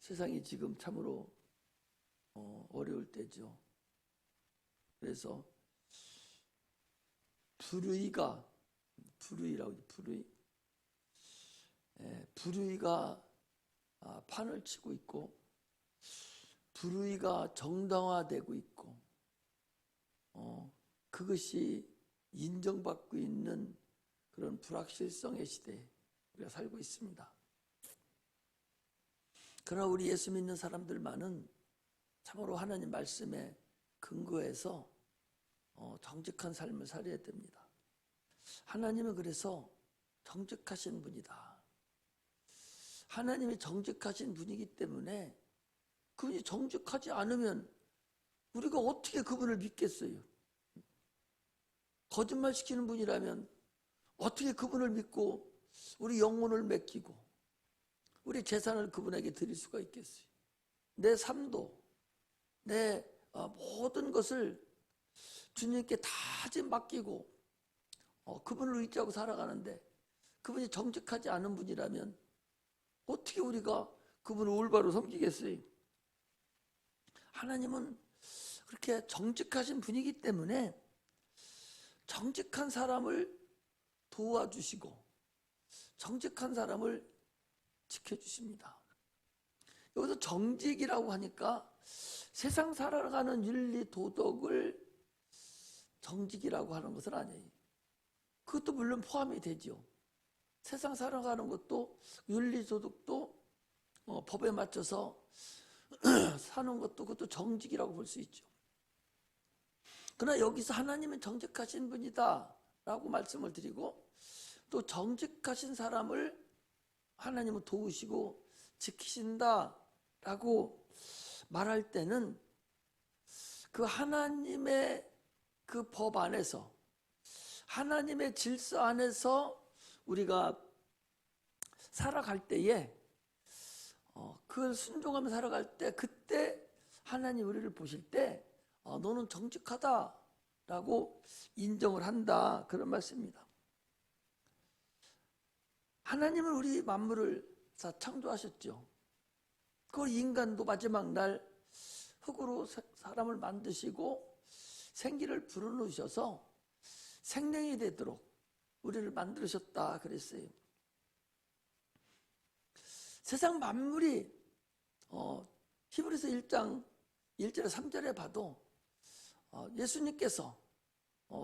세상이 지금 참으로 어려울 때죠. 그래서 불의라고 불의가 판을 치고 있고, 불의가 정당화되고 있고, 그것이 인정받고 있는 그런 불확실성의 시대에 우리가 살고 있습니다. 그러나 우리 예수 믿는 사람들만은 참으로 하나님 말씀에 근거해서 정직한 삶을 살아야 됩니다. 하나님은 그래서 정직하신 분이다. 하나님이 정직하신 분이기 때문에 그분이 정직하지 않으면 우리가 어떻게 그분을 믿겠어요? 거짓말 시키는 분이라면 어떻게 그분을 믿고 우리 영혼을 맡기고 우리 재산을 그분에게 드릴 수가 있겠어요? 내 삶도, 내 모든 것을 주님께 다 지금 맡기고 그분을 의지하고 살아가는데 그분이 정직하지 않은 분이라면 어떻게 우리가 그분을 올바로 섬기겠어요? 하나님은 그렇게 정직하신 분이기 때문에 정직한 사람을 도와주시고 정직한 사람을 지켜주십니다. 여기서 정직이라고 하니까 세상 살아가는 윤리 도덕을 정직이라고 하는 것은 아니에요. 그것도 물론 포함이 되죠. 세상 살아가는 것도 윤리 도덕도 법에 맞춰서 사는 것도 그것도 정직이라고 볼 수 있죠. 그러나 여기서 하나님은 정직하신 분이다 라고 말씀을 드리고, 또 정직하신 사람을 하나님은 도우시고 지키신다 라고 말할 때는 그 하나님의 그 법 안에서, 하나님의 질서 안에서 우리가 살아갈 때에 그걸 순종하며 살아갈 때, 그때 하나님 우리를 보실 때 너는 정직하다라고 인정을 한다, 그런 말씀입니다. 하나님은 우리 만물을 다 창조하셨죠. 그걸 인간도 마지막 날 흙으로 사람을 만드시고 생기를 불어넣으셔서 생명이 되도록 우리를 만드셨다 그랬어요. 세상 만물이 히브리서 1장 1절에 3절에 봐도 예수님께서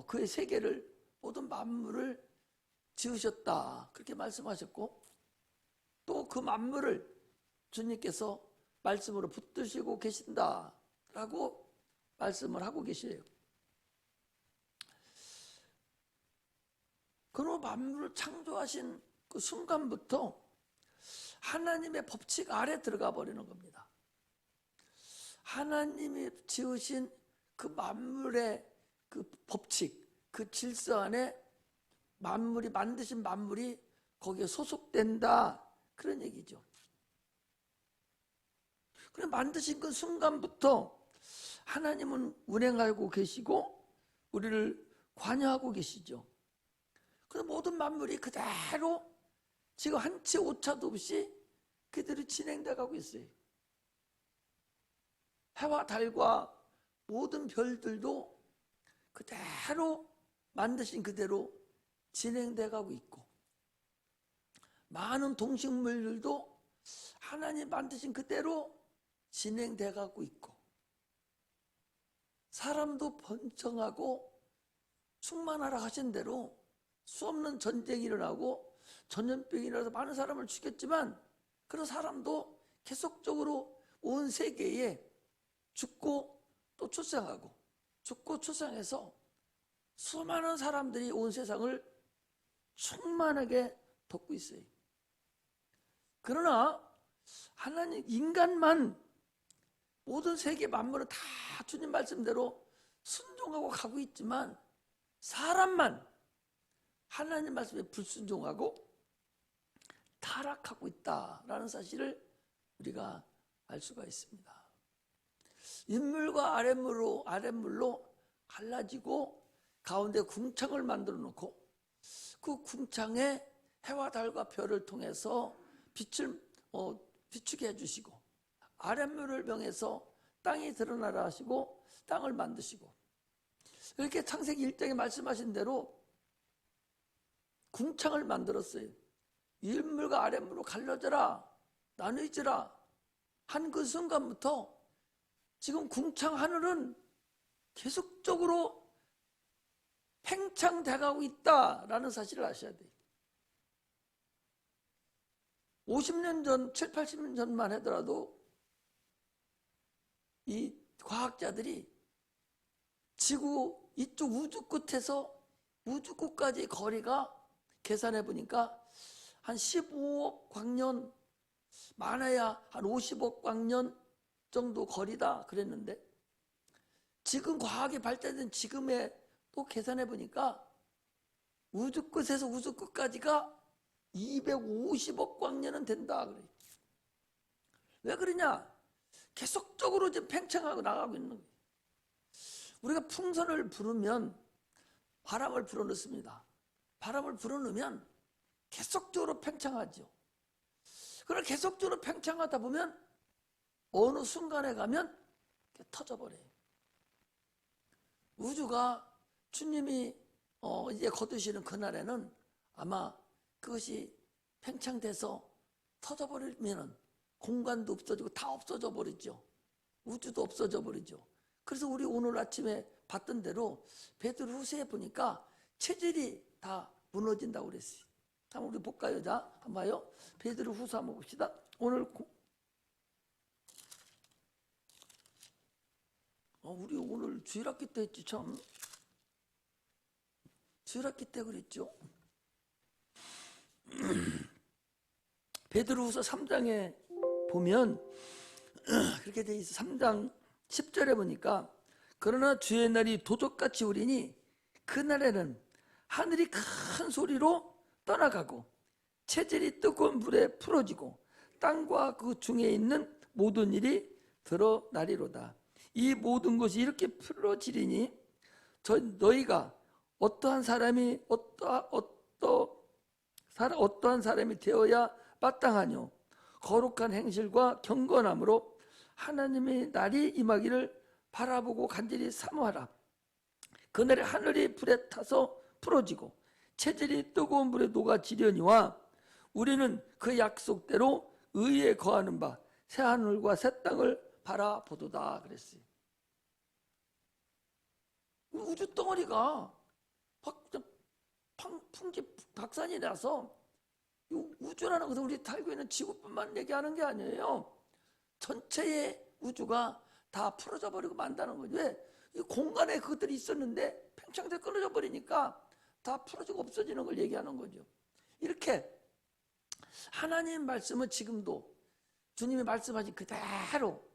그의 세계를, 모든 만물을 지으셨다 그렇게 말씀하셨고, 또 그 만물을 주님께서 말씀으로 붙드시고 계신다라고 말씀을 하고 계세요. 그럼 만물을 창조하신 그 순간부터 하나님의 법칙 아래 들어가 버리는 겁니다. 하나님이 지으신 그 만물의 그 법칙, 그 질서 안에 만물이, 만드신 만물이 거기에 소속된다, 그런 얘기죠. 그래, 만드신 그 순간부터 하나님은 운행하고 계시고 우리를 관여하고 계시죠. 그래서 모든 만물이 그대로 지금 한치 오차도 없이 그대로 진행돼 가고 있어요. 해와 달과 모든 별들도 그대로 만드신 그대로 진행돼 가고 있고, 많은 동식물들도 하나님 만드신 그대로 진행돼 가고 있고, 사람도 번성하고 충만하라 하신 대로 수없는 전쟁이 일어나고 전염병이 일어나서 많은 사람을 죽였지만, 그런 사람도 계속적으로 온 세계에 죽고 또 출생하고 죽고 출생해서 수많은 사람들이 온 세상을 충만하게 덮고 있어요. 그러나 하나님, 인간만, 모든 세계 만물은 다 주님 말씀대로 순종하고 가고 있지만 사람만 하나님 말씀에 불순종하고 타락하고 있다라는 사실을 우리가 알 수가 있습니다. 윗물과 아랫물로 갈라지고 가운데 궁창을 만들어 놓고 그 궁창에 해와 달과 별을 통해서 빛을 비추게 해주시고, 아랫물을 명해서 땅이 드러나라 하시고 땅을 만드시고, 이렇게 창세기 1장에 말씀하신 대로 궁창을 만들었어요. 윗물과 아랫물로 갈라져라, 나누어지라 한 그 순간부터 지금 궁창 하늘은 계속적으로 팽창돼가고 있다라는 사실을 아셔야 돼요. 50년 전, 7, 80년 전만 하더라도 이 과학자들이 지구 이쪽 우주 끝에서 우주 끝까지 거리가 계산해 보니까 한 15억 광년, 많아야 한 50억 광년 정도 거리다 그랬는데, 지금 과학이 발달된 지금에 또 계산해 보니까 우주 끝에서 우주 끝까지가 250억 광년은 된다 그래요. 왜 그러냐? 계속적으로 지금 팽창하고 나가고 있는 거예요. 우리가 풍선을 부르면 바람을 불어넣습니다. 바람을 불어넣으면 계속적으로 팽창하죠. 그걸 계속적으로 팽창하다 보면 어느 순간에 가면 터져버려요. 우주가 주님이 이제 거두시는 그날에는 아마 그것이 팽창돼서 터져버리면 공간도 없어지고 다 없어져 버리죠. 우주도 없어져 버리죠. 그래서 우리 오늘 아침에 봤던 대로 베드로후서에 보니까 체질이 다 무너진다고 그랬어요. 한번 우리 볼까요? 자, 한번 봐요. 베드로후서 한번 봅시다. 우리 오늘 주일학기 때 했지 참. 주일학기 때 그랬죠. 베드로후서 3장에 보면 그렇게 돼 있어. 3장 10절에 보니까 그러나 주의 날이 도적같이 오리니 그날에는 하늘이 큰 소리로 떠나가고 체질이 뜨거운 불에 풀어지고 땅과 그 중에 있는 모든 일이 드러나리로다. 이 모든 것이 이렇게 풀어지리니 너희가 어떠한 사람이 되어야 마땅하뇨. 거룩한 행실과 경건함으로 하나님의 날이 임하기를 바라보고 간절히 사모하라. 그날에 하늘이 불에 타서 풀어지고 체질이 뜨거운 불에 녹아지려니와 우리는 그 약속대로 의에 거하는 바 새 하늘과 새 땅을 바라보도다 그랬어요. 우주 덩어리가 풍지박산이 나서 우주라는 것은 우리 살고 있는 지구뿐만 얘기하는 게 아니에요. 전체의 우주가 다 풀어져 버리고 만다는 거죠. 왜? 이 공간에 그것들이 있었는데 팽창돼 끊어져 버리니까 다 풀어지고 없어지는 걸 얘기하는 거죠. 이렇게 하나님 말씀은 지금도 주님이 말씀하신 그대로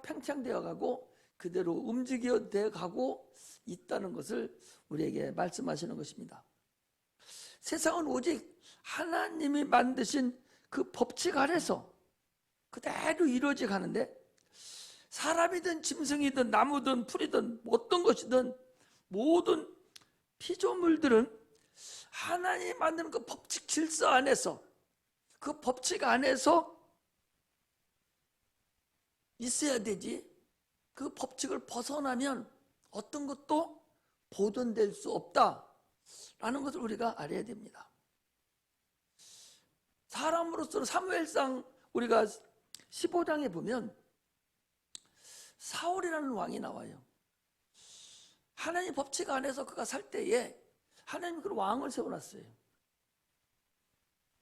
팽창되어 가고 그대로 움직여 가고 있다는 것을 우리에게 말씀하시는 것입니다. 세상은 오직 하나님이 만드신 그 법칙 아래서 그대로 이루어져 가는데, 사람이든 짐승이든 나무든 풀이든 어떤 것이든 모든 피조물들은 하나님이 만드는 그 법칙 질서 안에서, 그 법칙 안에서 있어야 되지, 그 법칙을 벗어나면 어떤 것도 보존될 수 없다라는 것을 우리가 알아야 됩니다. 사람으로서는 사무엘상 우리가 15장에 보면 사울이라는 왕이 나와요. 하나님 법칙 안에서 그가 살 때에 하나님이 그 왕을 세워놨어요.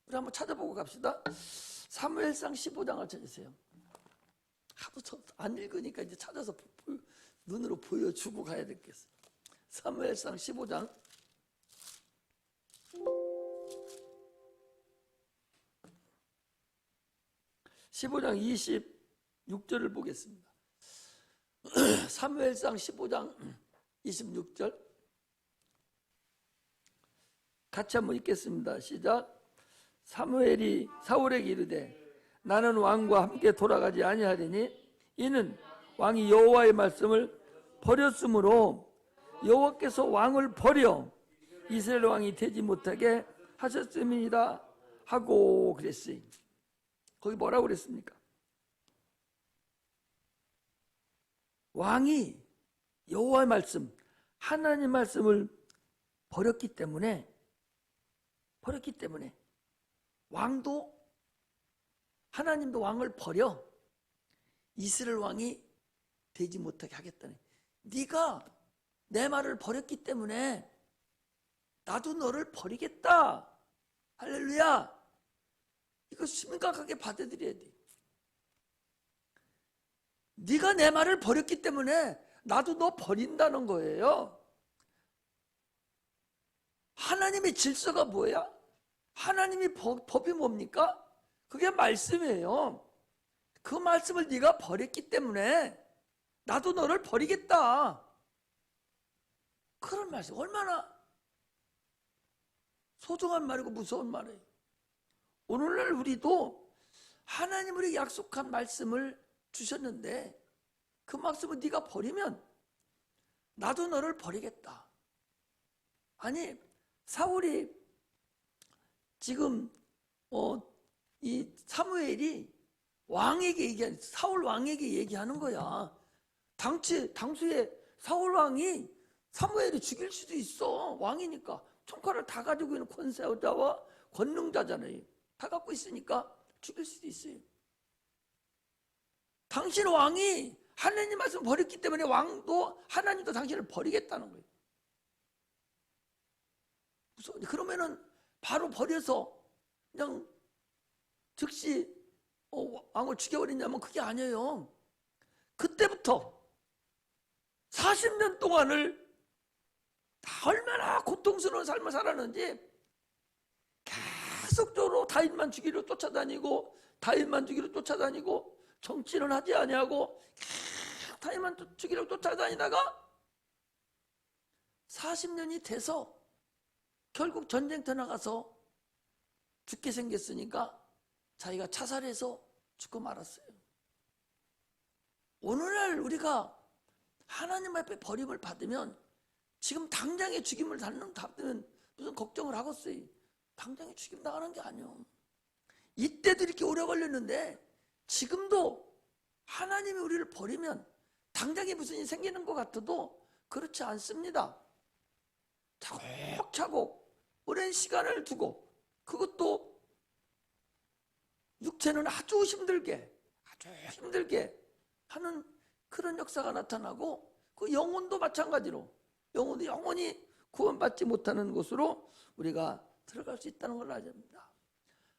우리 한번 찾아보고 갑시다. 사무엘상 15장을 찾으세요. 하도 안 읽으니까 이제 찾아서 눈으로 보여주고 가야 되겠어요. 사무엘상 15장 15장 26절을 보겠습니다. 사무엘상 15장 26절 같이 한번 읽겠습니다. 시작. 사무엘이 사울에게 이르되 나는 왕과 함께 돌아가지 아니하리니 이는 왕이 여호와의 말씀을 버렸으므로 여호와께서 왕을 버려 이스라엘 왕이 되지 못하게 하셨음이니라 하고 그랬어요. 거기 뭐라고 그랬습니까? 왕이 여호와의 말씀, 하나님 말씀을 버렸기 때문에 왕도, 하나님도 왕을 버려 이스라엘 왕이 되지 못하게 하겠다네. 네가 내 말을 버렸기 때문에 나도 너를 버리겠다. 할렐루야. 이거 심각하게 받아들여야 돼. 네가 내 말을 버렸기 때문에 나도 너 버린다는 거예요. 하나님의 질서가 뭐야? 하나님의 법이 뭡니까? 그게 말씀이에요. 그 말씀을 네가 버렸기 때문에 나도 너를 버리겠다. 그런 말씀 얼마나 소중한 말이고 무서운 말이에요. 오늘날 우리도 하나님 우리 약속한 말씀을 주셨는데 그 말씀을 네가 버리면 나도 너를 버리겠다. 아니 사울이 지금 이 사무엘이 왕에게 얘기하는, 사울 왕에게 얘기하는 거야. 당시에 사울 왕이 사무엘이 죽일 수도 있어. 왕이니까 총칼을 다 가지고 있는 권세자와 권능자잖아요. 다 갖고 있으니까 죽일 수도 있어요. 당신 왕이 하나님 말씀 버렸기 때문에 왕도 하나님도 당신을 버리겠다는 거예요. 무서워. 그러면은 바로 버려서 그냥 즉시 왕을 죽여버리냐면 그게 아니에요. 그때부터 40년 동안을 얼마나 고통스러운 삶을 살았는지 계속적으로 다윗만 죽이려 쫓아다니고 정치는 하지 아니하고 계속 다윗만 죽이려 쫓아다니다가 40년이 돼서 결국 전쟁터 나가서 죽게 생겼으니까 자기가 자살해서 죽고 말았어요. 오늘날 우리가 하나님 앞에 버림을 받으면 지금 당장에 죽임을 받으면 무슨 걱정을 하겠어요. 당장에 죽임 당하는 게 아니에요. 이때도 이렇게 오래 걸렸는데 지금도 하나님이 우리를 버리면 당장에 무슨 일이 생기는 것 같아도 그렇지 않습니다. 차곡차곡 오랜 시간을 두고, 그것도 육체는 아주 힘들게 하는 그런 역사가 나타나고, 그 영혼도 마찬가지로 영혼도 영원히 구원받지 못하는 곳으로 우리가 들어갈 수 있다는 걸 알아야 됩니다.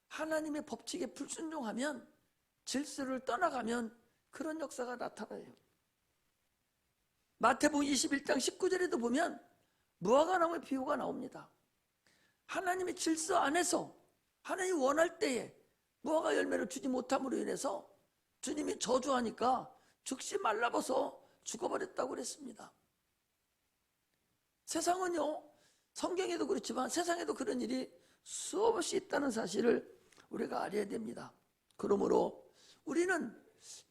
하나님의 법칙에 불순종하면, 질서를 떠나가면 그런 역사가 나타나요. 마태복음 21장 19절에도 보면 무화과나무의 비유가 나옵니다. 하나님의 질서 안에서 하나님이 원할 때에 무화과 열매를 주지 못함으로 인해서 주님이 저주하니까 즉시 말라버서 죽어버렸다고 그랬습니다. 세상은요, 성경에도 그렇지만 세상에도 그런 일이 수없이 있다는 사실을 우리가 알아야 됩니다. 그러므로 우리는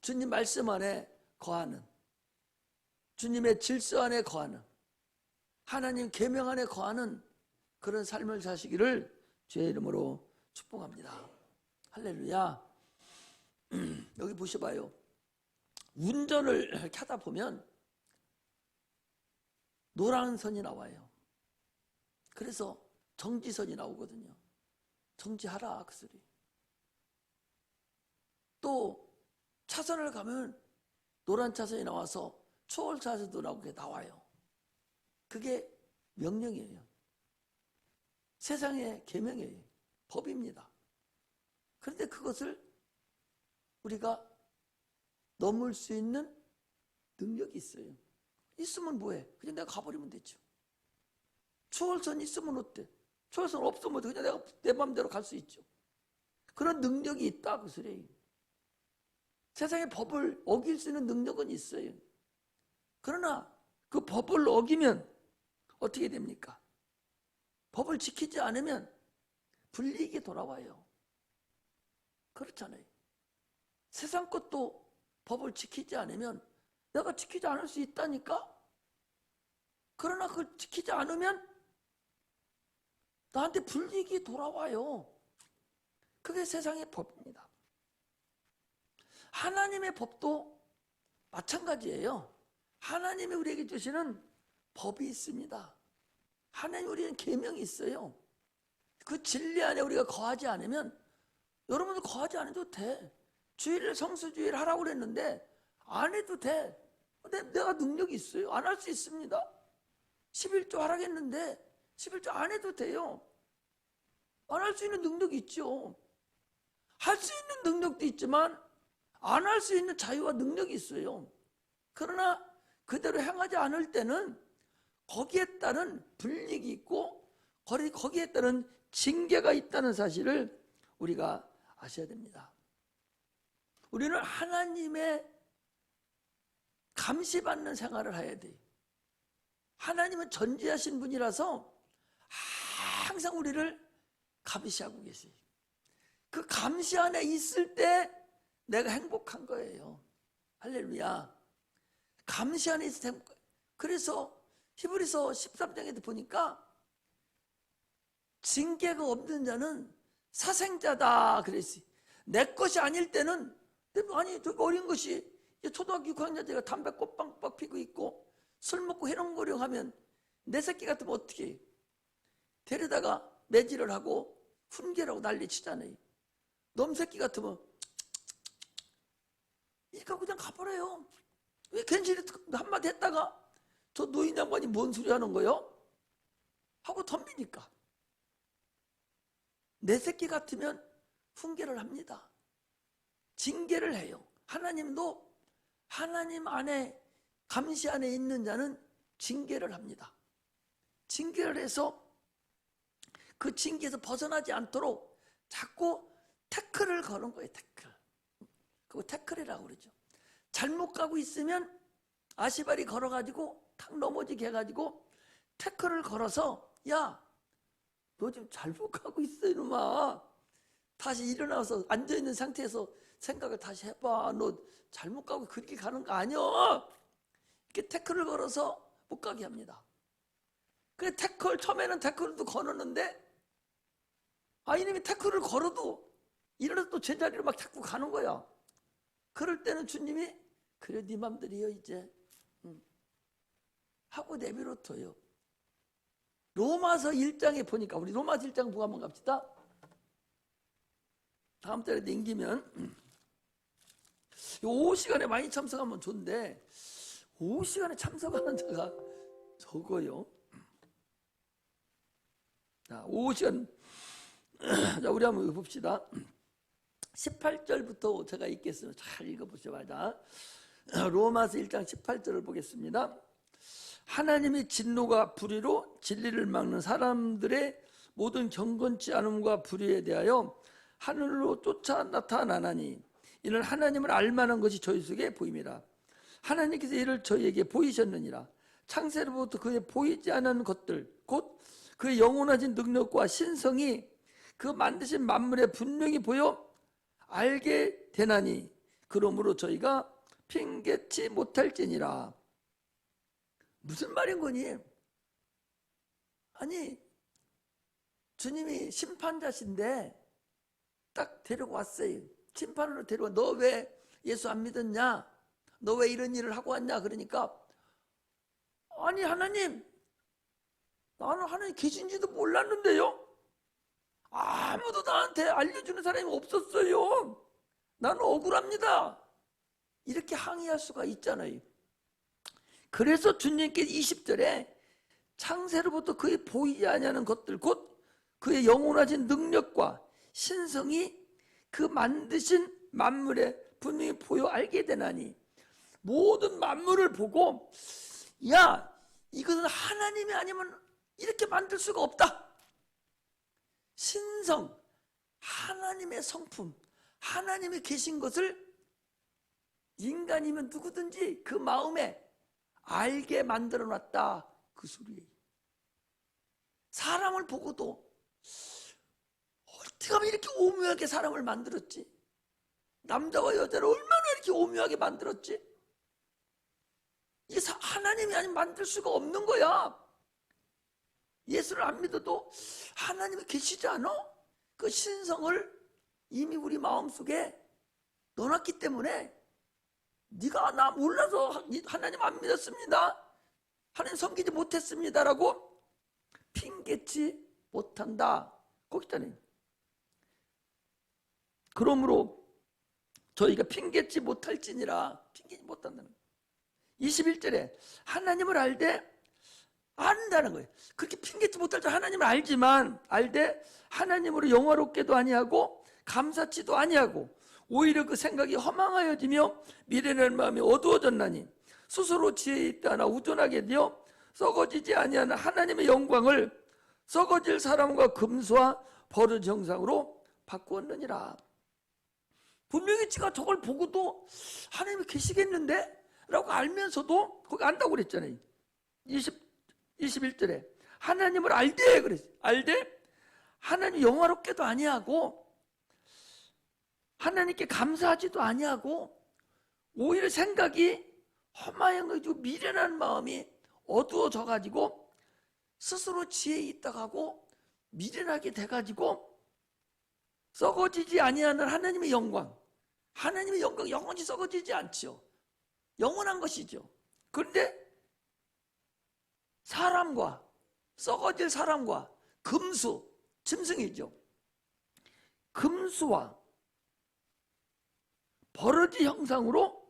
주님 말씀 안에 거하는, 주님의 질서 안에 거하는, 하나님 계명 안에 거하는 그런 삶을 사시기를 주의 이름으로 축복합니다. 할렐루야. 여기 보셔봐요. 운전을 이렇게 하다 보면 노란 선이 나와요. 그래서 정지선이 나오거든요. 정지하라 그 소리. 또 차선을 가면 노란 차선이 나와서 초월 차선도 나와요. 그게 명령이에요. 세상의 계명이에요. 법입니다. 그런데 그것을 우리가 넘을 수 있는 능력이 있어요. 있으면 뭐해? 그냥 내가 가버리면 되죠. 초월선 있으면 어때? 초월선 없으면 그냥 내가 내 마음대로 갈 수 있죠. 그런 능력이 있다 그 소리예요. 세상의 법을 어길 수 있는 능력은 있어요. 그러나 그 법을 어기면 어떻게 됩니까? 법을 지키지 않으면 불이익이 돌아와요. 그렇잖아요. 세상 것도 법을 지키지 않으면 내가 지키지 않을 수 있다니까? 그러나 그걸 지키지 않으면 나한테 불이익이 돌아와요. 그게 세상의 법입니다. 하나님의 법도 마찬가지예요. 하나님이 우리에게 주시는 법이 있습니다. 하나님 우리는 계명이 있어요. 그 진리 안에 우리가 거하지 않으면, 여러분들 거하지 않아도 돼. 주일을 성수주의를 하라고 그랬는데 안 해도 돼. 내가 능력이 있어요. 안 할 수 있습니다. 11조 하라겠는데 11조 안 해도 돼요. 안 할 수 있는 능력이 있죠. 할 수 있는 능력도 있지만 안 할 수 있는 자유와 능력이 있어요. 그러나 그대로 행하지 않을 때는 거기에 따른 불이익이 있고 거기에 따른 징계가 있다는 사실을 우리가 아셔야 됩니다. 우리는 하나님의 감시받는 생활을 해야 돼요. 하나님은 전지하신 분이라서 항상 우리를 감시하고 계세요. 그 감시 안에 있을 때 내가 행복한 거예요. 할렐루야. 감시 안에 있을 때 행복한 거예요. 그래서 히브리서 13장에 보니까 징계가 없는 자는 사생자다 그랬어요. 내 것이 아닐 때는, 아니 저 어린 것이 초등학교 6학년 때가 담배 꽃빵빵 피고 있고 술 먹고 해롱거려 하면 내 새끼 같으면 어떻게 해요? 데려다가 매질을 하고 훈계라고 난리치잖아요. 놈 새끼 같으면 이거 그냥 가버려요. 왜 괜히 한마디 했다가 저 노인 양반이 뭔 소리 하는 거요? 하고 덤비니까. 내 새끼 같으면 훈계를 합니다. 징계를 해요. 하나님도 하나님 안에 감시 안에 있는 자는 징계를 합니다. 징계를 해서 그 징계에서 벗어나지 않도록 자꾸 태클을 거는 거예요. 태클. 그거 태클이라고 그러죠. 잘못 가고 있으면 아시바리 걸어가지고 탁 넘어지게 해가지고 태클을 걸어서, 야, 너 지금 잘못 가고 있어 이놈아. 다시 일어나서 앉아있는 상태에서 생각을 다시 해봐. 너 잘못 가고 그렇게 가는 거 아니야. 이렇게 태클을 걸어서 못 가게 합니다. 그래 처음에는 태클도 걸었는데 이놈이 태클을 걸어도 일어나서 또 제자리로 막 자꾸 가는 거야. 그럴 때는 주님이 그래 네 맘대로요 이제 하고 내버려둬요. 로마서 1장에 보니까, 우리 로마서 1장 보고 한번 갑시다. 다음 달에 넘기면 오후 시간에 많이 참석하면 좋은데 오후 시간에 참석하는 자가 적어요. 자, 오후 시간 자, 우리 한번 봅시다. 18절부터 제가 읽겠습니다. 잘 읽어보셔봐야. 로마서 1장 18절을 보겠습니다. 하나님이 진노가 불의로 진리를 막는 사람들의 모든 경건치 않음과 불의에 대하여 하늘로 쫓아 나타나나니 이는 하나님을 알만한 것이 저희 속에 보임이라. 하나님께서 이를 저희에게 보이셨느니라. 창세로부터 그의 보이지 않은 것들 곧 그의 영원하신 능력과 신성이 그 만드신 만물에 분명히 보여 알게 되나니 그러므로 저희가 핑계치 못할지니라. 무슨 말인 거니? 아니 주님이 심판자신데 딱 데리고 왔어요. 심판으로 데려와. 너 왜 예수 안 믿었냐? 너 왜 이런 일을 하고 왔냐? 그러니까 아니 하나님, 나는 하나님 계신지도 몰랐는데요. 아무도 나한테 알려주는 사람이 없었어요. 나는 억울합니다. 이렇게 항의할 수가 있잖아요. 그래서 주님께 20절에 창세로부터 그의 보이지 아니하는 것들 곧 그의 영원하신 능력과 신성이 그 만드신 만물에 분명히 보여 알게 되나니, 모든 만물을 보고 야, 이것은 하나님이 아니면 이렇게 만들 수가 없다. 신성, 하나님의 성품, 하나님이 계신 것을 인간이면 누구든지 그 마음에 알게 만들어 놨다. 그 소리예요. 사람을 보고도 어떻게 하면 이렇게 오묘하게 사람을 만들었지? 남자와 여자를 얼마나 이렇게 오묘하게 만들었지? 이게 하나님이 아니면 만들 수가 없는 거야. 예수를 안 믿어도 하나님이 계시지 않아? 그 신성을 이미 우리 마음속에 넣어놨기 때문에 네가 나 몰라서 하나님 안 믿었습니다, 하나님 섬기지 못했습니다라고 핑계치 못한다. 거기 있다네. 그러므로 저희가 핑계치 못할지니라. 핑계치 못한다는 거예요. 21절에 하나님을 알되 안다는 거예요. 그렇게 핑계치 못할 줄 하나님을 알지만 알되 하나님으로 영화롭게도 아니하고 감사치도 아니하고 오히려 그 생각이 허망하여지며 미련한 마음이 어두워졌나니 스스로 지혜 있다 하나 우둔하게 되어 썩어지지 아니하는 하나님의 영광을 썩어질 사람과 금수와 버릇 형상으로 바꾸었느니라. 분명히 지가 저걸 보고도 하나님이 계시겠는데? 라고 알면서도 거기 안다고 그랬잖아요. 21절에 하나님을 알되 그랬어요. 알되 하나님 영화롭게도 아니하고 하나님께 감사하지도 아니하고 오히려 생각이 허망해지고 미련한 마음이 어두워져 가지고 스스로 지혜 있다고 하고 미련하게 돼가지고 썩어지지 아니하는 하나님의 영광. 하나님의 영광 영원히 썩어지지 않죠. 영원한 것이죠. 그런데 사람과 썩어질 사람과 금수, 짐승이죠. 금수와 버러지 형상으로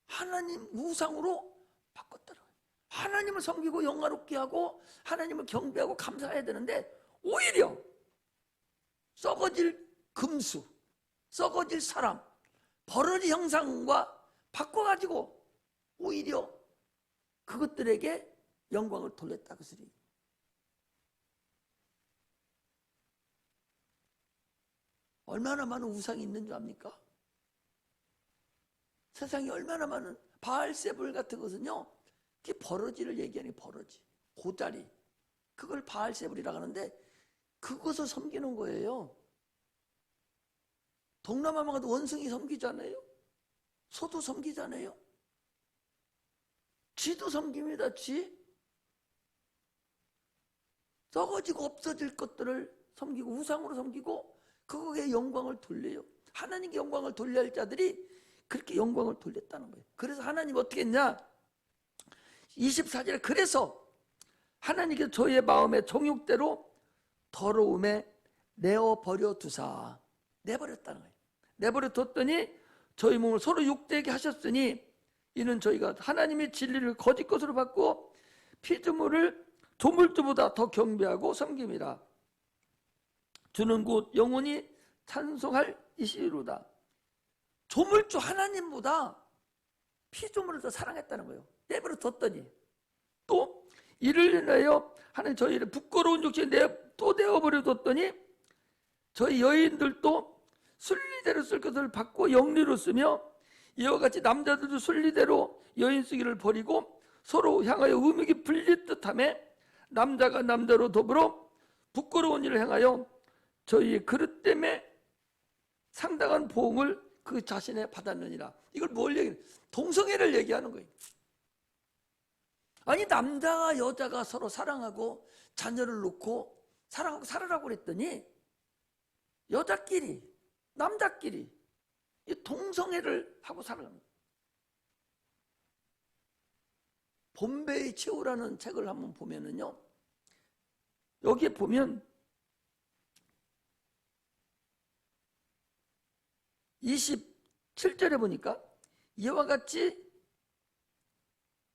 하나님 우상으로 바꿨더라고요. 하나님을 섬기고 영화롭게 하고 하나님을 경배하고 감사해야 되는데 오히려 썩어질 금수, 썩어질 사람, 버러지 형상과 바꿔가지고 오히려 그것들에게 영광을 돌렸다 그 소리. 얼마나 많은 우상이 있는 줄 압니까? 세상에 얼마나 많은 바알세불 같은 것은요, 그게 버러지를 얘기하는 게 버러지, 고다리, 그걸 바알세불이라고 하는데 그것을 섬기는 거예요. 동남아만 가도 원숭이 섬기잖아요. 소도 섬기잖아요. 쥐도 섬깁니다. 쥐. 썩어지고 없어질 것들을 섬기고 우상으로 섬기고 그거에 영광을 돌려요. 하나님께 영광을 돌려야 할 자들이 그렇게 영광을 돌렸다는 거예요. 그래서 하나님 어떻게 했냐? 24절에 그래서 하나님께서 저희의 마음의 정욕대로 더러움에 내어버려 두사. 내버렸다는 거예요. 내버려 뒀더니 저희 몸을 서로 욕되게 하셨으니 이는 저희가 하나님의 진리를 거짓 것으로 받고 피조물을 조물주보다 더 경배하고 섬김이라. 주는 곧 영원히 찬송할 이시로다. 조물주 하나님보다 피조물을 더 사랑했다는 거예요. 내버려 뒀더니 또 이를 인하여 하나님 저희를 부끄러운 욕심에 또 내어버려 뒀더니 저희 여인들도 순리대로 쓸 것을 받고 영리로 쓰며 이와 같이 남자들도 순리대로 여인 쓰기를 버리고 서로 향하여 음욕이 불릴 듯하며 남자가 남자로 더불어 부끄러운 일을 행하여 저희의 그릇 때문에 상당한 보응을 그 자신에 받았느니라. 이걸 뭘 얘기해? 동성애를 얘기하는 거예요. 아니 남자와 여자가 서로 사랑하고 자녀를 놓고 사랑하고 살으라고 그랬더니 여자끼리 남자끼리 이 동성애를 하고 살아갑니다. 봄베이 최후라는 책을 한번 보면은요, 여기에 보면 27절에 보니까 이와 같이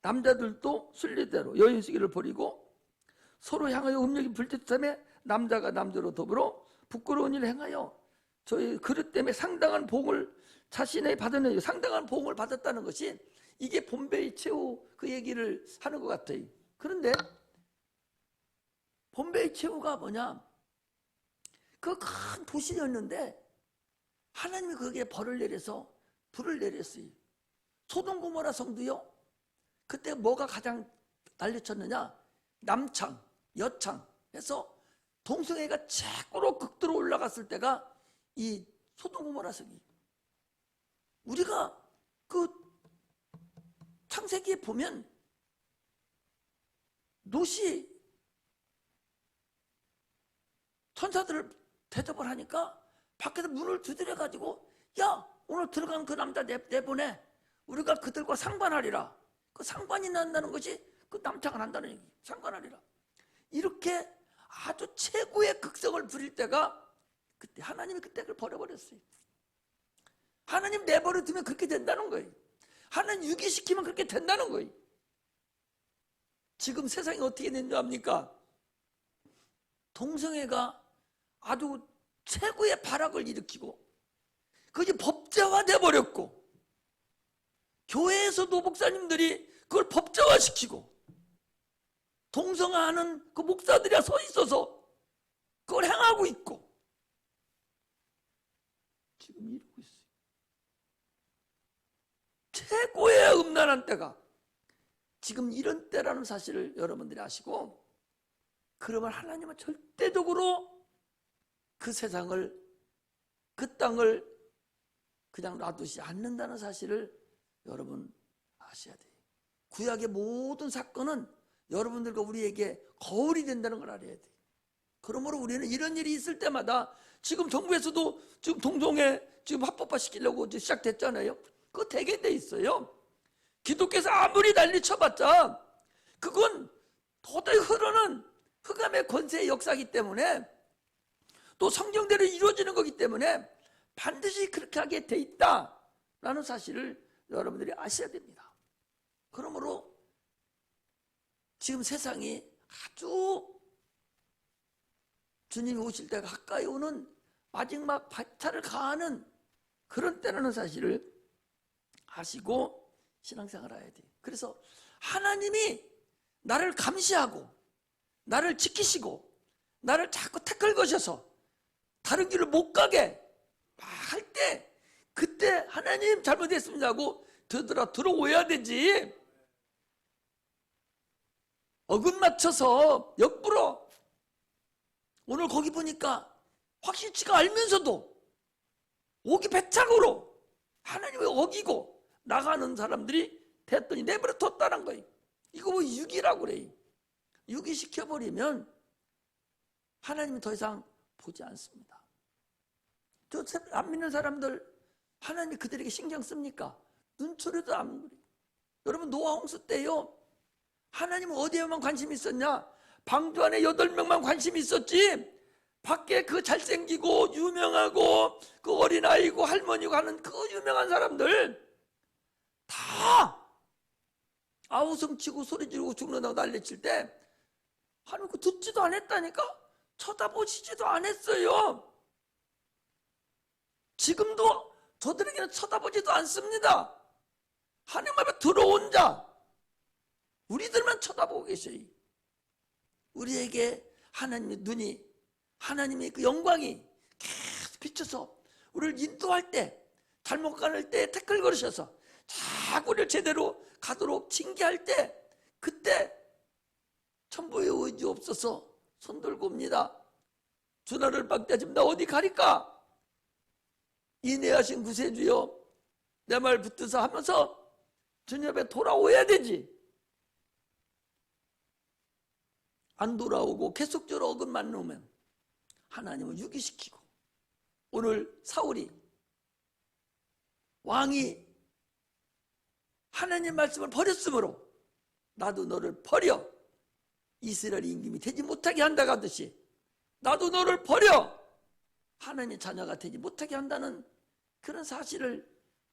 남자들도 순리대로 여인 쓰기를 버리고 서로 향하여 음욕이 불뜻함에 남자가 남자로 더불어 부끄러운 일을 행하여 저희 그릇 때문에 상당한 복을 자신의 받은 상당한 복을 받았다는 것이 이게 봄베이 최후 그 얘기를 하는 것 같아요. 그런데 봄베이 최후가 뭐냐? 그 큰 도시였는데 하나님이 거기에 벌을 내려서 불을 내렸어요. 소돔 고모라 성도요. 그때 뭐가 가장 난리쳤느냐? 남창, 여창 해서 동성애가 최고로 극도로 올라갔을 때가 이 소돔 고모라 성이. 우리가 그 창세기에 보면 롯이 천사들을 대접을 하니까 밖에서 문을 두드려 가지고 야 오늘 들어간 그 남자 내보내. 우리가 그들과 상관하리라. 그 상관이 난다는 것이 그 남창을 한다는 얘기. 상관하리라. 이렇게 아주 최고의 극성을 부릴 때가 그때 하나님이 그때 그걸 버려버렸어요. 하나님 내버려 두면 그렇게 된다는 거예요. 하나님 유기시키면 그렇게 된다는 거예요. 지금 세상이 어떻게 된 줄 압니까? 동성애가 아주 최고의 발악을 일으키고 그것이 법제화돼 버렸고, 교회에서도 목사님들이 그걸 법제화시키고, 동성애하는 그 목사들이 서 있어서 그걸 행하고 있고, 지금 이러고 있어요. 최고의 음란한 때가 지금 이런 때라는 사실을 여러분들이 아시고, 그러면 하나님은 절대적으로 그 세상을, 그 땅을 그냥 놔두지 않는다는 사실을 여러분 아셔야 돼요. 구약의 모든 사건은 여러분들과 우리에게 거울이 된다는 걸 알아야 돼요. 그러므로 우리는 이런 일이 있을 때마다, 지금 정부에서도 지금 동성애 지금 합법화 시키려고 시작됐잖아요. 그거 되게 돼 있어요. 기독교에서 아무리 난리 쳐봤자 그건 도저히 흐르는 흑암의 권세의 역사이기 때문에, 또 성경대로 이루어지는 거기 때문에 반드시 그렇게 하게 돼 있다라는 사실을 여러분들이 아셔야 됩니다. 그러므로 지금 세상이 아주 주님이 오실 때가 가까이 오는 마지막 박차를 가하는 그런 때라는 사실을 아시고 신앙생활을 해야 돼요. 그래서 하나님이 나를 감시하고 나를 지키시고 나를 자꾸 태클 거셔서 다른 길을 못 가게 막 할 때, 그때 하나님 잘못했습니다 하고 들어오야 되지, 어긋 맞춰서 역부러 오늘 거기 보니까 확실치가 알면서도 오기배착으로 하나님을 어기고 나가는 사람들이 됐더니 내버려 뒀다는 거예요. 이거 뭐 유기라고 그래요. 유기시켜버리면 하나님이 더 이상 보지 않습니다. 저 안 믿는 사람들 하나님이 그들에게 신경 씁니까? 눈초리도 안 그래요. 여러분 노아 홍수 때요, 하나님은 어디에만 관심이 있었냐? 방주 안에 8명만 관심이 있었지, 밖에 그 잘생기고 유명하고 그 어린아이고 할머니고 하는 그 유명한 사람들 다 아우성치고 소리 지르고 죽는다고 난리칠 때 하나님 그 듣지도 안 했다니까? 쳐다보시지도 안 했어요. 지금도 저들에게는 쳐다보지도 않습니다. 하나님 앞에 들어온 자 우리들만 쳐다보고 계셔요. 우리에게 하나님의 눈이, 하나님의 그 영광이 계속 비춰서 우리를 인도할 때, 잘못 가는 때 태클 걸으셔서 자꾸 우리를 제대로 가도록 징계할 때, 그때 천부의 의지 없어서 손 들고 옵니다. 주 나를 박대하시면 나 어디 가리까? 인내하신 구세주여 내 말 붙드사 하면서 주님 앞에 돌아오야 되지. 안 돌아오고 계속적으로 어긋만 놓으면 하나님을 유기시키고, 오늘 사울이, 왕이 하나님 말씀을 버렸으므로 나도 너를 버려 이스라엘 임금이 되지 못하게 한다고 하듯이 나도 너를 버려 하나님의 자녀가 되지 못하게 한다는 그런 사실을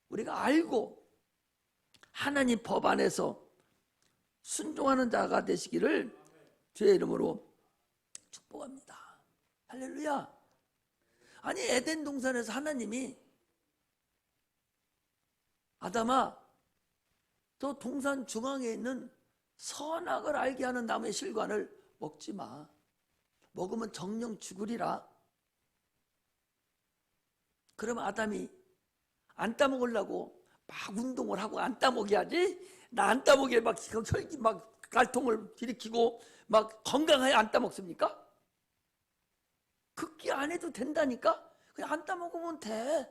우리가 알고 하나님 법 안에서 순종하는 자가 되시기를 주의 이름으로 축복합니다. 할렐루야. 아니 에덴 동산에서 하나님이 아담아 저 동산 중앙에 있는 선악을 알게 하는 나무의 실과를 먹지 마. 먹으면 정령 죽으리라. 그러면 아담이 안 따먹으려고 막 운동을 하고 안 따먹여야지. 나 안 따먹게 막 혈기 막 갈통을 일으키고 막 건강하게 안 따먹습니까? 극기 안 해도 된다니까? 그냥 안 따먹으면 돼.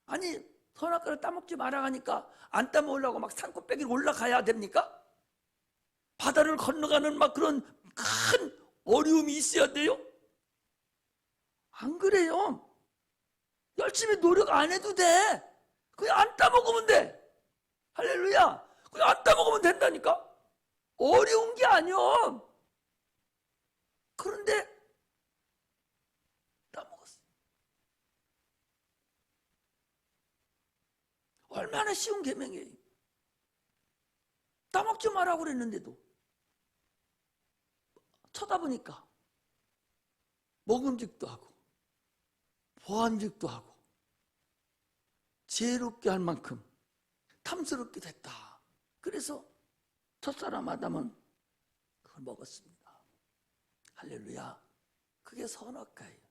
아니 선악과를 따먹지 마라 하니까 안 따먹으려고 막 산꼭대기로 올라가야 됩니까? 바다를 건너가는 막 그런 큰 어려움이 있어야 돼요? 안 그래요. 열심히 노력 안 해도 돼. 그냥 안 따먹으면 돼. 할렐루야. 그냥 안 따먹으면 된다니까. 어려운 게 아니야. 그런데 따먹었어. 얼마나 쉬운 계명이에요. 따먹지 말라고 그랬는데도 쳐다보니까 먹음직도 하고 보안직도 하고 지혜롭게 할 만큼 탐스럽게 됐다. 그래서 첫사람 아담은 그걸 먹었습니다. 할렐루야. 그게 선악과예요.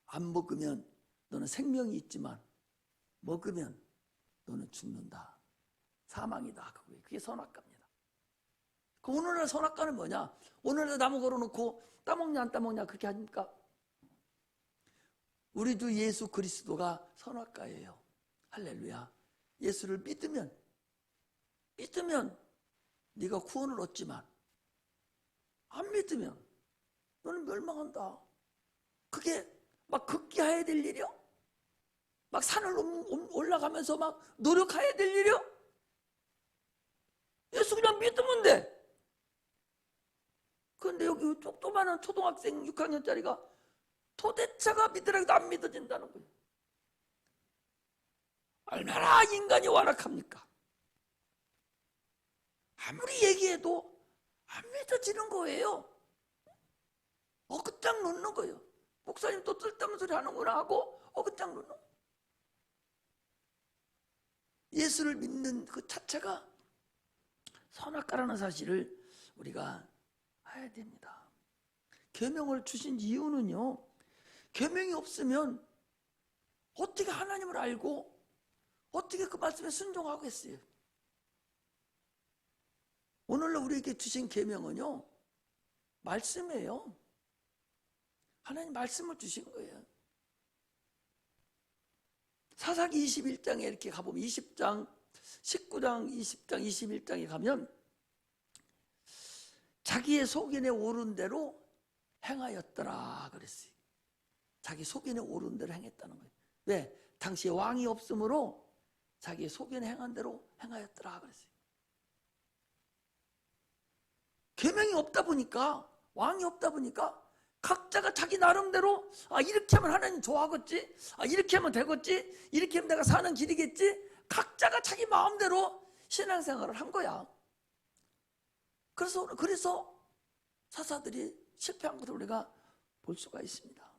안 먹으면 너는 생명이 있지만 먹으면 너는 죽는다. 사망이다. 그게 선악과입니다. 그 오늘날 선악과는 뭐냐? 오늘날 나무 걸어놓고 따먹냐 안 따먹냐 그렇게 하니까 우리 주 예수 그리스도가 선악과예요. 할렐루야. 예수를 믿으면 네가 구원을 얻지만 안 믿으면 너는 멸망한다. 그게 막 극기해야 될 일이요? 막 산을 올라가면서 막 노력해야 될 일이요? 예수 그냥 믿으면 돼. 그런데 여기 조그마한 초등학생 6학년짜리가 도대체가 믿으라고 안 믿어진다는 거예요. 얼마나 인간이 완악합니까? 아무리 얘기해도 안 믿어지는 거예요. 어긋장 놓는 거예요. 목사님 또 쓸데없는 소리 하는구나 하고 어긋장 놓는 거예요. 예수를 믿는 그 자체가 선악과라는 사실을 우리가 해야 됩니다. 계명을 주신 이유는요, 계명이 없으면 어떻게 하나님을 알고 어떻게 그 말씀에 순종하겠어요? 오늘날 우리에게 주신 계명은요, 말씀이에요. 하나님 말씀을 주신 거예요. 사사기 21장에 이렇게 가보면 20장, 19장, 20장, 21장에 가면 자기의 속인에 오른 대로 행하였더라 그랬어요. 자기 속인에 오른 대로 행했다는 거예요. 왜? 당시에 왕이 없으므로 자기의 속인에 행한 대로 행하였더라 그랬어요. 계명이 없다 보니까, 왕이 없다 보니까 각자가 자기 나름대로 이렇게 하면 하나님 좋아하겠지, 이렇게 하면 되겠지, 이렇게 하면 내가 사는 길이겠지, 각자가 자기 마음대로 신앙생활을 한 거야. 그래서 사사들이 실패한 것을 우리가 볼 수가 있습니다.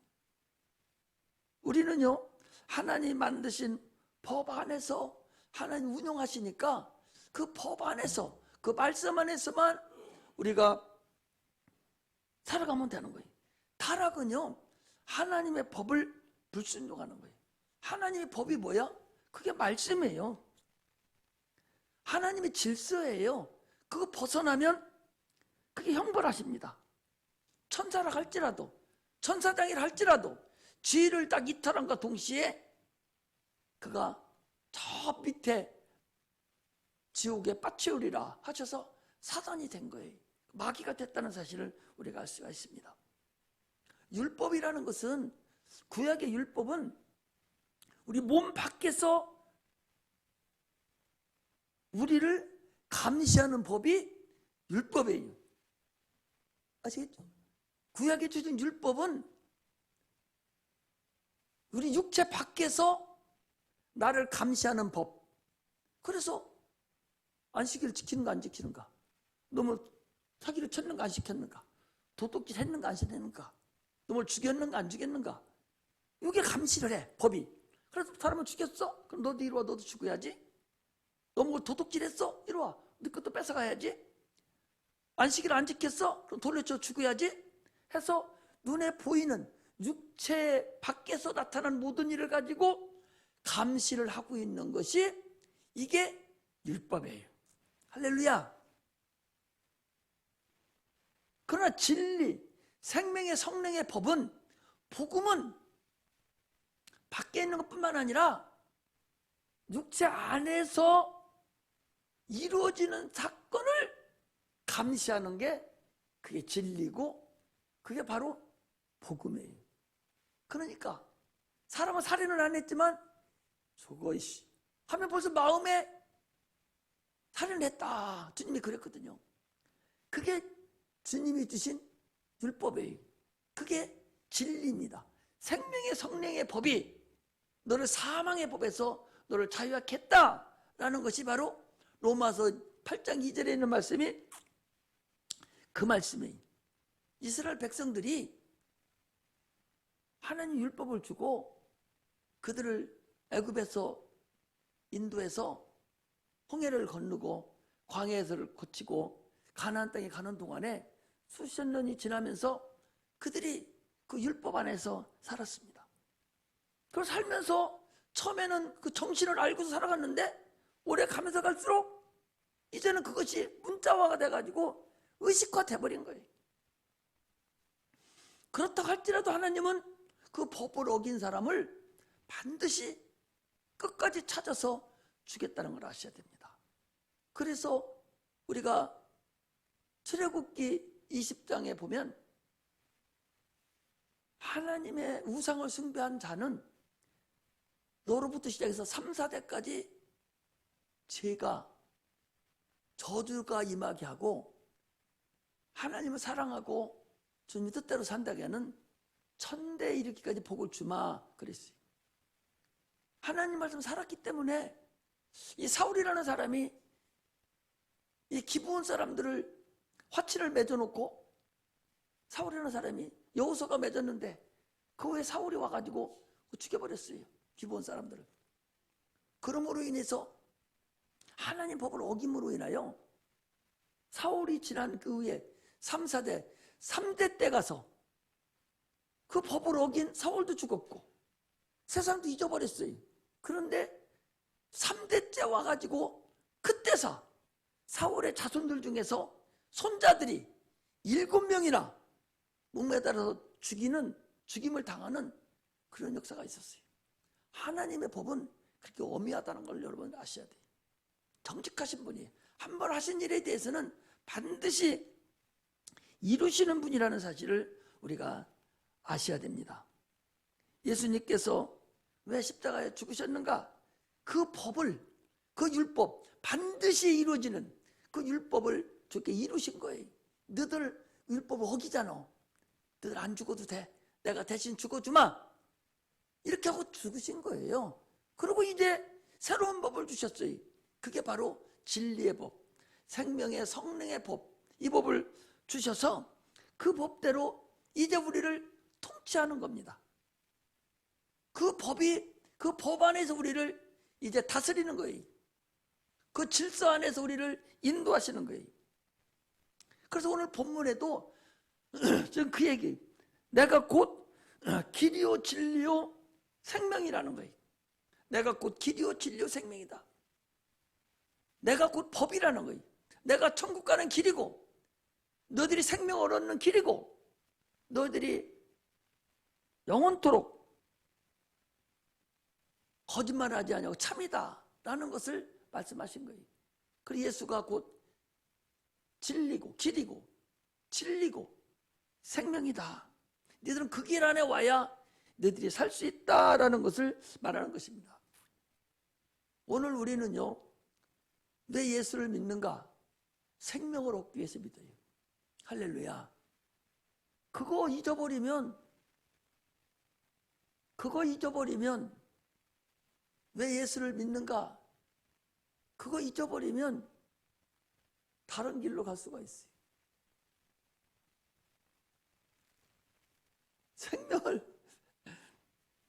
우리는요, 하나님 만드신 법 안에서 하나님 운영하시니까 그 법 안에서, 그 말씀 안에서만 우리가 살아가면 되는 거예요. 타락은요, 하나님의 법을 불순종하는 거예요. 하나님의 법이 뭐야? 그게 말씀이에요. 하나님의 질서예요. 그거 벗어나면 그게 형벌하십니다. 천사라 할지라도, 천사장이라 할지라도 죄를 딱 이탈함과 동시에 그가 저 밑에 지옥에 빠치우리라 하셔서 사단이 된 거예요. 마귀가 됐다는 사실을 우리가 알 수가 있습니다. 율법이라는 것은, 구약의 율법은 우리 몸 밖에서 우리를 감시하는 법이 율법이에요. 아시겠죠? 구약에 주신 율법은 우리 육체 밖에서 나를 감시하는 법. 그래서 안식일을 지키는가 안 지키는가, 너무 사기를 쳤는가 안 시켰는가, 도둑질 했는가 안 했는가, 너를 죽였는가 안 죽였는가, 이게 감시를 해, 법이. 그래서 사람을 죽였어? 그럼 너도 이리 와, 너도 죽어야지. 너 뭐 도둑질했어? 이리 와, 네 것도 뺏어가야지. 안식일을 안 지켰어? 그럼 돌려쳐 죽어야지. 해서 눈에 보이는 육체 밖에서 나타난 모든 일을 가지고 감시를 하고 있는 것이, 이게 율법이에요. 할렐루야. 그러나 진리, 생명의 성령의 법은, 복음은 밖에 있는 것뿐만 아니라 육체 안에서 이루어지는 사건을 감시하는 게 그게 진리고, 그게 바로 복음이에요. 그러니까 사람은 살인을 안 했지만 저거 이씨 하면 벌써 마음에 살인했다. 주님이 그랬거든요. 그게 주님이 주신 율법이에요. 그게 진리입니다. 생명의 성령의 법이 너를 사망의 법에서 너를 자유하게 했다라는 것이 바로 로마서 8장 2절에 있는 말씀이 그 말씀이에요. 이스라엘 백성들이 하나님 율법을 주고 그들을 애굽에서 인도해서 홍해를 건너고 광야에서를 거치고 가나안 땅에 가는 동안에 수천 년이 지나면서 그들이 그 율법 안에서 살았습니다. 그걸 살면서 처음에는 그 정신을 알고서 살아갔는데 오래 가면서 갈수록 이제는 그것이 문자화가 돼가지고 의식화 돼버린 거예요. 그렇다고 할지라도 하나님은 그 법을 어긴 사람을 반드시 끝까지 찾아서 주겠다는 걸 아셔야 됩니다. 그래서 우리가 출애굽기 20장에 보면 하나님의 우상을 숭배한 자는 너로부터 시작해서 3, 4대까지 죄가 저주가 임하게 하고 하나님을 사랑하고 주님 뜻대로 산다기에는 천대 이르기까지 복을 주마 그랬어요. 하나님 말씀 살았기 때문에 이 사울이라는 사람이 이 기브온 사람들을 화친을 맺어놓고 사울이라는 사람이 여호수아가 맺었는데 그 후에 사울이 와가지고 죽여버렸어요. 기브온 사람들을. 그러므로 인해서 하나님 법을 어김으로 인하여 사울이 지난 그 후에 3, 4대 3대 때 가서 그 법을 어긴 사울도 죽었고 세상도 잊어버렸어요. 그런데 3대째 와가지고 그때서 사울의 자손들 중에서 손자들이 7명이나 목매달아서 죽임을 당하는 그런 역사가 있었어요. 하나님의 법은 그렇게 엄미하다는 걸 여러분 아셔야 돼요. 정직하신 분이에요. 한 번 하신 일에 대해서는 반드시 이루시는 분이라는 사실을 우리가 아셔야 됩니다. 예수님께서 왜 십자가에 죽으셨는가? 그 법을, 그 율법, 반드시 이루어지는 그 율법을 주께 이루신 거예요. 너들 율법을 어기잖아. 너들 안 죽어도 돼. 내가 대신 죽어주마. 이렇게 하고 죽으신 거예요. 그리고 이제 새로운 법을 주셨어요. 그게 바로 진리의 법, 생명의 성령의 법, 이 법을 주셔서 그 법대로 이제 우리를 통치하는 겁니다. 그 법이, 그 법 안에서 우리를 이제 다스리는 거예요. 그 질서 안에서 우리를 인도하시는 거예요. 그래서 오늘 본문에도 지금 그 얘기, 내가 곧 길이요 진리요 생명이라는 거예요. 내가 곧 길이요 진리요 생명이다. 내가 곧 법이라는 거예요. 내가 천국 가는 길이고 너희들이 생명을 얻는 길이고 너희들이 영원토록 거짓말하지 아니하고 참이다 라는 것을 말씀하신 거예요. 그리고 예수가 곧 진리고 길이고 진리고 생명이다. 너희들은 그 길 안에 와야 너희들이 살 수 있다라는 것을 말하는 것입니다. 오늘 우리는요, 왜 예수를 믿는가? 생명을 얻기 위해서 믿어요. 할렐루야. 그거 잊어버리면 왜 예수를 믿는가? 그거 잊어버리면 다른 길로 갈 수가 있어요.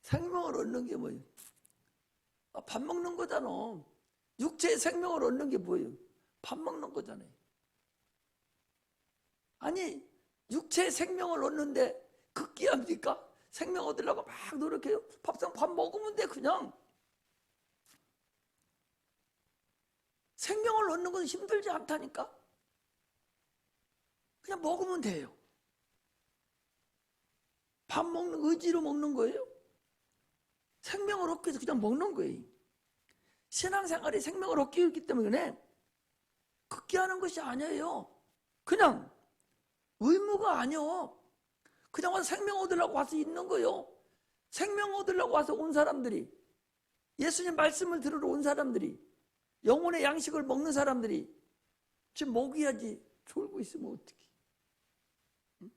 생명을 얻는 게 뭐예요? 밥 먹는 거잖아. 육체의 생명을 얻는 게 뭐예요? 밥 먹는 거잖아요. 아니, 육체의 생명을 얻는데 극기합니까? 생명 얻으려고 막 노력해요. 밥 먹으면 돼, 그냥. 생명을 얻는 건 힘들지 않다니까? 그냥 먹으면 돼요. 밥 먹는 의지로 먹는 거예요. 생명을 얻기 위해서 그냥 먹는 거예요. 신앙생활이 생명을 얻기 위해서기 때문에 극기하는 것이 아니에요. 그냥 의무가 아니요. 그냥 와서 생명 얻으려고 와서 있는 거예요. 생명 얻으려고 와서 온 사람들이 예수님 말씀을 들으러 온 사람들이, 영혼의 양식을 먹는 사람들이 지금 먹여야지 졸고 있으면 어떻게? 응?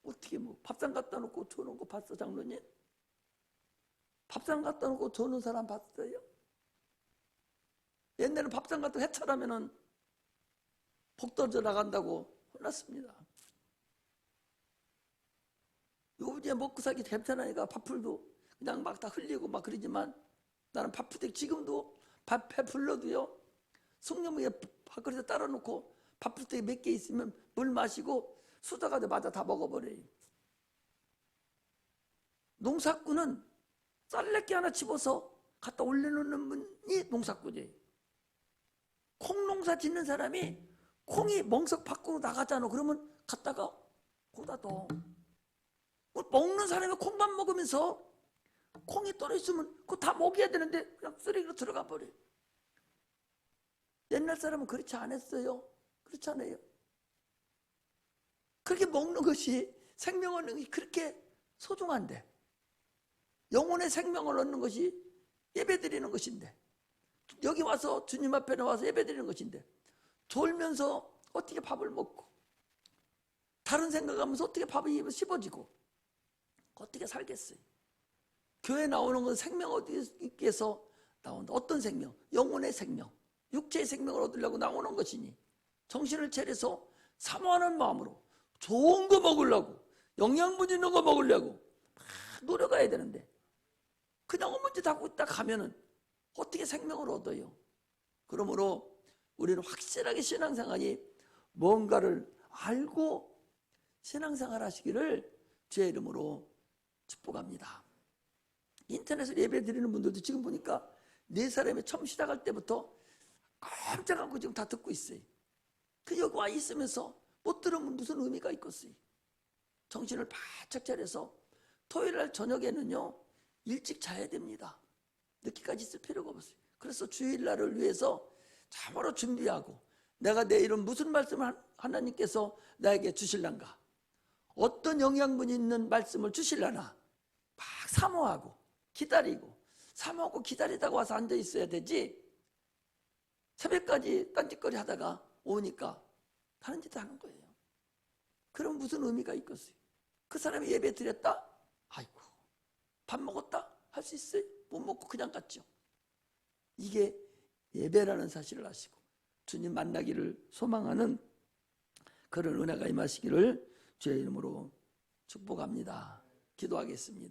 어떻게 뭐 밥상 갖다 놓고 조는 거 봤어, 장로님? 밥상 갖다 놓고 조는 사람 봤어요? 옛날에 밥상 갖다 해찰하면은 복 떨어져 나간다고 혼났습니다. 요즘에 먹고 살기 괜찮으니까 밥풀도 그냥 막 다 흘리고 막 그러지만 나는 밥풀 지금도 밥 배불러도요, 숭늉에 밥그릇에 따라 놓고 밥풀떼기 몇 개 있으면 물 마시고 수다가 맞아 다 먹어버려요. 농사꾼은 쌀내기 하나 집어서 갖다 올려놓는 분이 농사꾼이에요. 콩 농사 짓는 사람이 콩이 멍석 밖으로 나가잖아. 그러면 갖다가 거기다 넣어. 먹는 사람이 콩만 먹으면서 콩이 떨어졌으면 그거 다 먹여야 되는데 그냥 쓰레기로 들어가 버려요. 옛날 사람은 그렇지 않았어요. 그렇지 않아요. 그렇게 먹는 것이, 생명을 얻는 것이 그렇게 소중한데, 영혼의 생명을 얻는 것이 예배드리는 것인데, 여기 와서 주님 앞에 나와서 예배드리는 것인데, 졸면서 어떻게 밥을 먹고 다른 생각하면서 어떻게 밥이 씹어지고 어떻게 살겠어요? 교회 나오는 건 생명 얻기 위해서 나온다. 어떤 생명? 영혼의 생명, 육체의 생명을 얻으려고 나오는 것이니 정신을 차려서 사모하는 마음으로 좋은 거 먹으려고, 영양분 있는 거 먹으려고 막 노력해야 되는데, 그냥 어머니 닫고 있다 가면은 어떻게 생명을 얻어요? 그러므로 우리는 확실하게 신앙생활이 뭔가를 알고 신앙생활 하시기를 주의 이름으로 축복합니다. 인터넷으로 예배 드리는 분들도 지금 보니까 4사람이 처음 시작할 때부터 깜짝 않고 지금 다 듣고 있어요. 그 여기 와 있으면서 못 들으면 무슨 의미가 있겠어요? 정신을 바짝 차려서 토요일 날 저녁에는요, 일찍 자야 됩니다. 늦게까지 있을 필요가 없어요. 그래서 주일날을 위해서 참으로 준비하고, 내가 내일은 무슨 말씀을 하나님께서 나에게 주실란가, 어떤 영양분이 있는 말씀을 주실라나 막 사모하고 기다리고, 사모하고 기다리다가 와서 앉아 있어야 되지, 새벽까지 딴짓거리 하다가 오니까 다른 짓 하는 거예요. 그럼 무슨 의미가 있겠어요? 그 사람이 예배 드렸다? 아이고, 밥 먹었다? 할 수 있어요? 못 먹고 그냥 갔죠. 이게 예배라는 사실을 아시고 주님 만나기를 소망하는 그런 은혜가 임하시기를 주의 이름으로 축복합니다. 기도하겠습니다.